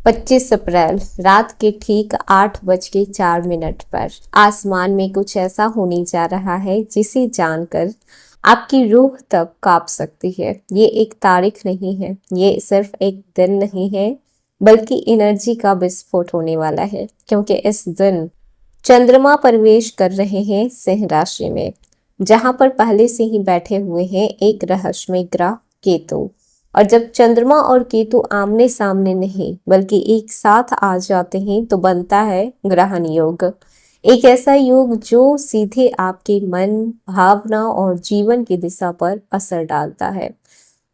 25 अप्रैल रात के ठीक 8:04 पर आसमान में कुछ ऐसा होने जा रहा है जिसे जानकर आपकी रूह तक कांप सकती है। ये एक तारीख नहीं है, ये सिर्फ एक दिन नहीं है, बल्कि एनर्जी का विस्फोट होने वाला है, क्योंकि इस दिन चंद्रमा प्रवेश कर रहे हैं सिंह राशि में, जहां पर पहले से ही बैठे हुए हैं एक रहस्यमय ग्रह केतु। और जब चंद्रमा और केतु आमने सामने नहीं बल्कि एक साथ आ जाते हैं तो बनता है ग्रहण योग। एक ऐसा योग जो सीधे आपके मन, भावना और जीवन की दिशा पर असर डालता है।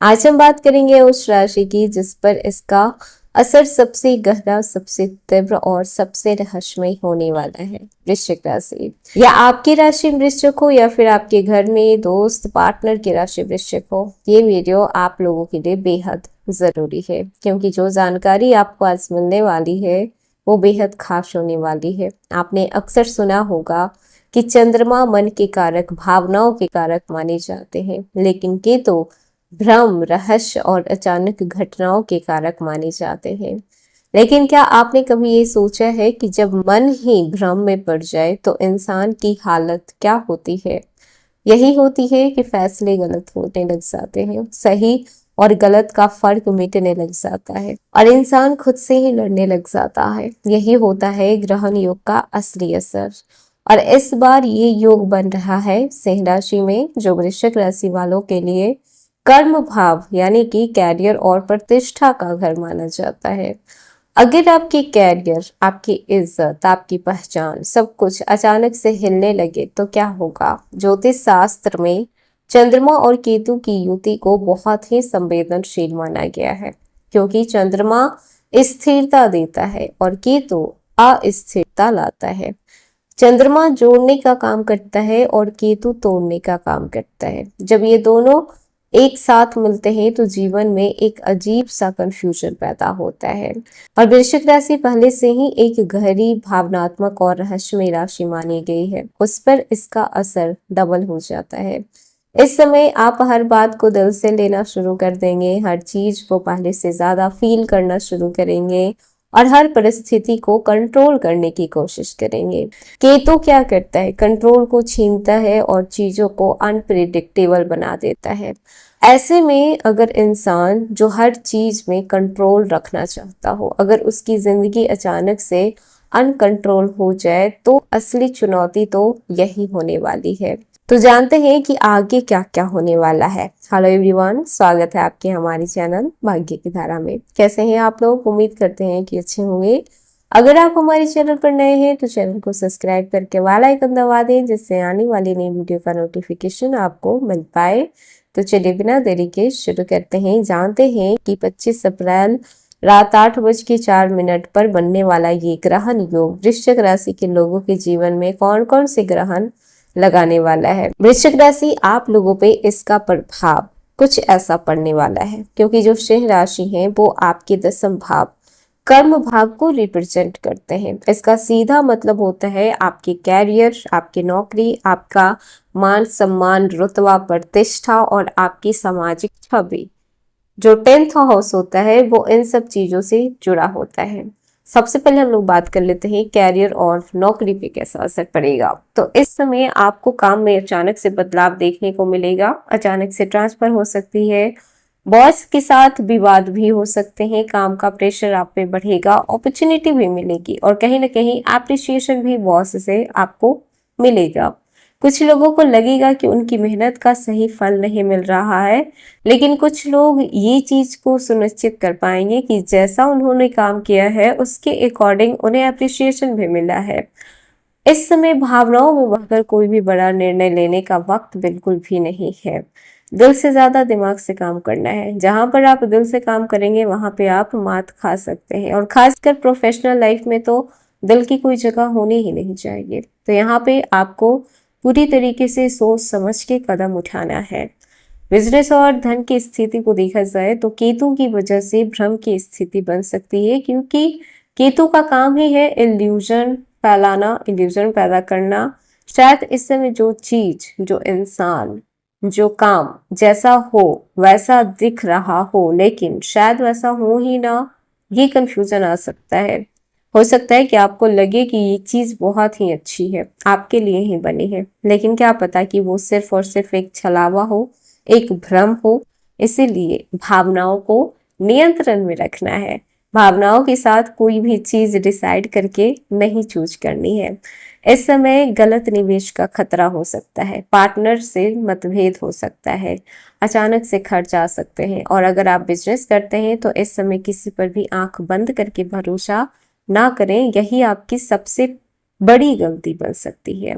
आज हम बात करेंगे उस राशि की जिस पर इसका असर सबसे गहरा, सबसे तीव्र और सबसे रहस्यमय होने वाला है, वृश्चिक राशि। या आपकी राशि वृश्चिक हो या फिर आपके घर में दोस्त, पार्टनर की राशि वृश्चिक हो, ये वीडियो आप लोगों के लिए बेहद जरूरी है, क्योंकि जो जानकारी आपको आज मिलने वाली है वो बेहद खास होने वाली है। आपने अक्सर सुना होगा कि चंद्रमा मन के कारक, भावनाओं के कारक माने जाते हैं, लेकिन केतु भ्रम, रहस्य और अचानक घटनाओं के कारक माने जाते हैं। लेकिन क्या आपने कभी ये सोचा है कि जब मन ही भ्रम में पड़ जाए तो इंसान की हालत क्या होती है? यही होती है कि फैसले गलत होने लग जाते हैं, सही और गलत का फर्क मिटने लग जाता है और इंसान खुद से ही लड़ने लग जाता है। यही होता है ग्रहण योग का असली असर। और इस बार ये योग बन रहा है सिंह राशि में, जो वृश्चिक राशि वालों के लिए कर्म भाव यानी कि कैरियर और प्रतिष्ठा का घर माना जाता है। अगर आपकी कैरियर, आपकी इज्जत, आपकी पहचान, सब कुछ अचानक से हिलने लगे तो क्या होगा? ज्योतिष शास्त्र में चंद्रमा और केतु की युति को बहुत ही संवेदनशील माना गया है, क्योंकि चंद्रमा स्थिरता देता है और केतु अस्थिरता लाता है। चंद्रमा जोड़ने का काम करता है और केतु तोड़ने का काम करता है। जब ये दोनों एक साथ मिलते हैं तो जीवन में एक अजीब सा कंफ्यूजन पैदा होता है। और वृश्चिक राशि पहले से ही एक गहरी, भावनात्मक और रहस्यमय राशि मानी गई है, उस पर इसका असर डबल हो जाता है। इस समय आप हर बात को दिल से लेना शुरू कर देंगे, हर चीज को पहले से ज्यादा फील करना शुरू करेंगे और हर परिस्थिति को कंट्रोल करने की कोशिश करेंगे। केतु क्या करता है? कंट्रोल को छीनता है और चीजों को अनप्रिडिक्टेबल बना देता है। ऐसे में अगर इंसान जो हर चीज में कंट्रोल रखना चाहता हो, अगर उसकी जिंदगी अचानक से अनकंट्रोल हो जाए तो असली चुनौती तो यही होने वाली है। तो जानते हैं कि आगे क्या क्या होने वाला है। हेलो एवरीवन, स्वागत है आपके हमारे चैनल भाग्य की धारा में। कैसे हैं आप लोग? उम्मीद करते हैं कि अच्छे होंगे। अगर आप हमारे चैनल पर नए हैं तो चैनल को सब्सक्राइब करके बेल आइकन दबा दें, जिससे आने वाली नई वीडियो का नोटिफिकेशन आपको मिल पाए। तो चलिए बिना देरी के शुरू करते हैं। जानते हैं कि 25 अप्रैल रात 8:04 पर बनने वाला ये ग्रहण योग वृश्चिक राशि के लोगों के जीवन में कौन कौन से ग्रहण लगाने वाला है। वृश्चिक राशि आप लोगों पे इसका प्रभाव कुछ ऐसा पड़ने वाला है, क्योंकि जो सिंह राशि है वो आपके 10th भाव, कर्म भाव को रिप्रेजेंट करते हैं। इसका सीधा मतलब होता है आपके कैरियर, आपकी नौकरी, आपका मान सम्मान, रुतबा, प्रतिष्ठा और आपकी सामाजिक छवि। जो 10th हाउस होता है वो इन सब चीजों से जुड़ा होता है। सबसे पहले हम लोग बात कर लेते हैं कैरियर और नौकरी पे कैसा असर पड़ेगा। तो इस समय आपको काम में अचानक से बदलाव देखने को मिलेगा। अचानक से ट्रांसफर हो सकती है, बॉस के साथ विवाद भी हो सकते हैं, काम का प्रेशर आप पे बढ़ेगा, अपॉर्चुनिटी भी मिलेगी और कहीं ना कहीं एप्रिसिएशन भी बॉस से आपको मिलेगा। कुछ लोगों को लगेगा कि उनकी मेहनत का सही फल नहीं मिल रहा है, लेकिन कुछ लोग ये चीज को सुनिश्चित कर पाएंगे कि जैसा उन्होंने काम किया है उसके अकॉर्डिंग उन्हें अप्रिसिएशन भी मिला है। इस समय भावनाओं में बहकर कोई भी बड़ा निर्णय लेने का वक्त बिल्कुल भी नहीं है। दिल से ज्यादा दिमाग से काम करना है। जहां पर आप दिल से काम करेंगे वहां पे आप मात खा सकते हैं, और खासकर प्रोफेशनल लाइफ में तो दिल की कोई जगह होनी ही नहीं चाहिए। तो यहाँ पे आपको पूरी तरीके से सोच समझ के कदम उठाना है। बिजनेस और धन की स्थिति को देखा जाए तो केतु की वजह से भ्रम की स्थिति बन सकती है, क्योंकि केतु का काम ही है इल्यूजन फैलाना, इल्यूजन पैदा करना। शायद इस समय जो चीज, जो इंसान, जो काम जैसा हो वैसा दिख रहा हो, लेकिन शायद वैसा हो ही ना, ये कंफ्यूजन आ सकता है। हो सकता है कि आपको लगे कि ये चीज बहुत ही अच्छी है, आपके लिए ही बनी है, लेकिन क्या पता कि वो सिर्फ और सिर्फ एक छलावा हो, एक भ्रम हो। इसीलिए भावनाओं को नियंत्रण में रखना है। भावनाओं के साथ कोई भी चीज डिसाइड करके नहीं चूज करनी है। इस समय गलत निवेश का खतरा हो सकता है, पार्टनर से मतभेद हो सकता है, अचानक से खर्च आ सकते हैं। और अगर आप बिजनेस करते हैं तो इस समय किसी पर भी आंख बंद करके भरोसा ना करें, यही आपकी सबसे बड़ी गलती बन सकती है।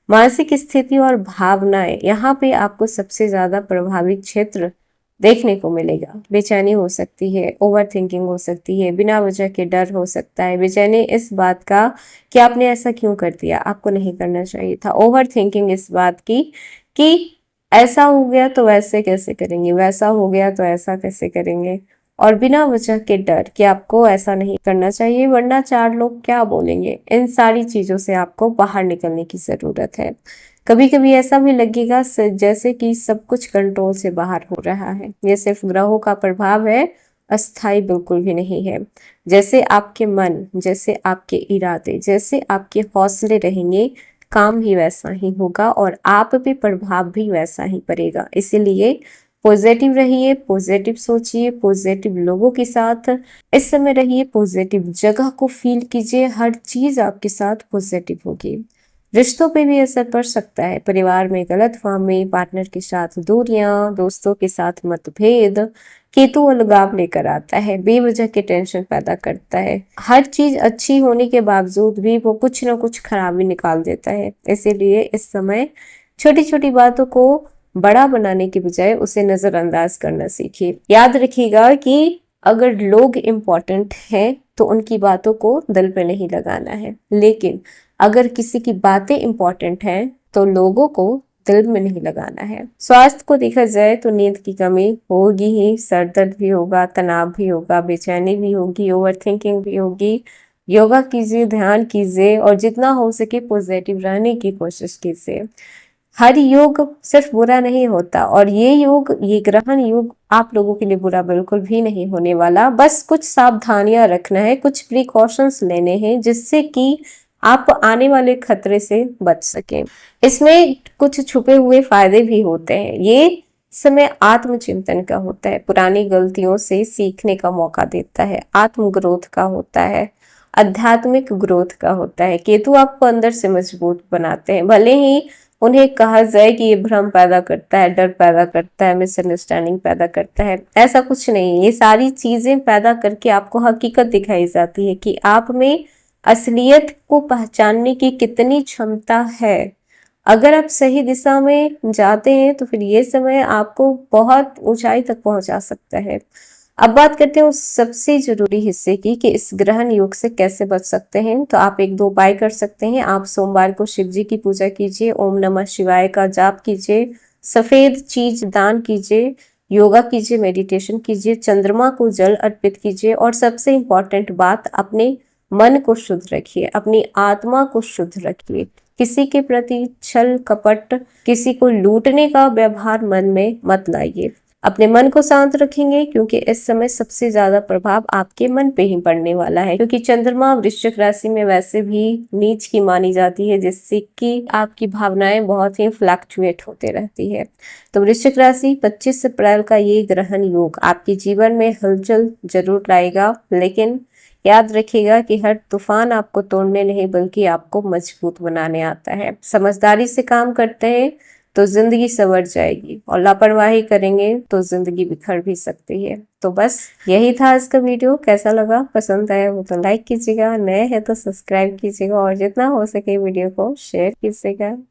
मानसिक स्थिति और भावनाएं, यहाँ पे आपको सबसे ज्यादा प्रभावित क्षेत्र देखने को मिलेगा। बेचैनी हो सकती है, ओवर थिंकिंग हो सकती है, बिना वजह के डर हो सकता है। बेचैनी इस बात का कि आपने ऐसा क्यों कर दिया, आपको नहीं करना चाहिए था। ओवर थिंकिंग इस बात की कि ऐसा हो गया तो वैसे कैसे करेंगे, वैसा हो गया तो ऐसा कैसे करेंगे। और बिना वजह के डर कि आपको ऐसा नहीं करना चाहिए वरना चार लोग क्या बोलेंगे। इन सारी चीजों से आपको बाहर निकलने की जरूरत है। कभी कभी ऐसा भी लगेगा जैसे कि सब कुछ कंट्रोल से बाहर हो रहा है। ये सिर्फ ग्रहों का प्रभाव है, अस्थाई बिल्कुल भी नहीं है। जैसे आपके मन, जैसे आपके इरादे, जैसे आपके हौसले रहेंगे, काम भी वैसा ही होगा और आप पे प्रभाव भी वैसा ही पड़ेगा। इसीलिए पॉजिटिव रहिए, पॉजिटिव सोचिए, पॉजिटिव लोगों के साथ इस समय रहिए, पॉजिटिव जगह को फील कीजिए, हर चीज आपके साथ पॉजिटिव होगी। रिश्तों पे भी असर पड़ सकता है, परिवार में गलतफहमी, पार्टनर के साथ दूरियां, दोस्तों के साथ मतभेद। केतु अलगाव लेकर आता है, बेवजह के टेंशन पैदा करता है। हर चीज अच्छी होने के बावजूद भी वो कुछ ना कुछ खराबी निकाल देता है। इसीलिए इस समय छोटी छोटी बातों को बड़ा बनाने की बजाय उसे नजरअंदाज करना सीखिए। याद रखिएगा कि अगर लोग इम्पोर्टेंट हैं तो उनकी बातों को दिल पे नहीं लगाना है, लेकिन अगर किसी की बातें इंपॉर्टेंट हैं तो लोगों को दिल में नहीं लगाना है। स्वास्थ्य को देखा जाए तो नींद की कमी होगी ही, सर दर्द भी होगा, तनाव भी होगा, बेचैनी भी होगी, ओवर थिंकिंग भी होगी। योगा कीजिए, ध्यान कीजिए और जितना हो सके पॉजिटिव रहने की कोशिश कीजिए। हर योग सिर्फ बुरा नहीं होता और ये योग, ये ग्रहण योग आप लोगों के लिए बुरा बिल्कुल भी नहीं होने वाला। बस कुछ सावधानियां रखना है, कुछ प्रिकॉशंस लेने हैं जिससे कि आप आने वाले खतरे से बच सकें। इसमें कुछ छुपे हुए फायदे भी होते हैं। ये समय आत्मचिंतन का होता है, पुरानी गलतियों से सीखने का मौका देता है, आत्म ग्रोथ का होता है, आध्यात्मिक ग्रोथ का होता है। केतु आपको अंदर से मजबूत बनाते हैं, भले ही उन्हें कहा जाए कि ये भ्रम पैदा करता है, डर पैदा करता है, मिसअंडरस्टैंडिंग पैदा करता है, ऐसा कुछ नहीं। ये सारी चीजें पैदा करके आपको हकीकत दिखाई जाती है कि आप में असलियत को पहचानने की कितनी क्षमता है। अगर आप सही दिशा में जाते हैं तो फिर ये समय आपको बहुत ऊंचाई तक पहुंचा सकता है। अब बात करते हैं उस सबसे जरूरी हिस्से की कि इस ग्रहण योग से कैसे बच सकते हैं। तो आप एक दो उपाय कर सकते हैं। आप सोमवार को शिव जी की पूजा कीजिए, ओम नमः शिवाय का जाप कीजिए, सफेद चीज दान कीजिए, योगा कीजिए, मेडिटेशन कीजिए, चंद्रमा को जल अर्पित कीजिए और सबसे इंपॉर्टेंट बात, अपने मन को शुद्ध रखिए, अपनी आत्मा को शुद्ध रखिए। किसी के प्रति छल कपट, किसी को लूटने का व्यवहार मन में मत लाइए। अपने मन को शांत रखेंगे क्योंकि इस समय सबसे ज्यादा प्रभाव आपके मन पे ही पड़ने वाला है, क्योंकि चंद्रमा वृश्चिक राशि में वैसे भी नीच की मानी जाती है, जिससे कि आपकी भावनाएं बहुत ही फ्लक्चुएट होते रहती है। तो वृश्चिक राशि 25 अप्रैल का ये ग्रहण योग आपके जीवन में हलचल जरूर लाएगा, लेकिन याद रखिएगा कि हर तूफान आपको तोड़ने नहीं बल्कि आपको मजबूत बनाने आता है। समझदारी से काम करते हैं तो जिंदगी संवर जाएगी और लापरवाही करेंगे तो जिंदगी बिखर भी सकती है। तो बस यही था आज का वीडियो। कैसा लगा, पसंद आया हो तो लाइक कीजिएगा, नए हैं तो सब्सक्राइब कीजिएगा और जितना हो सके वीडियो को शेयर कीजिएगा।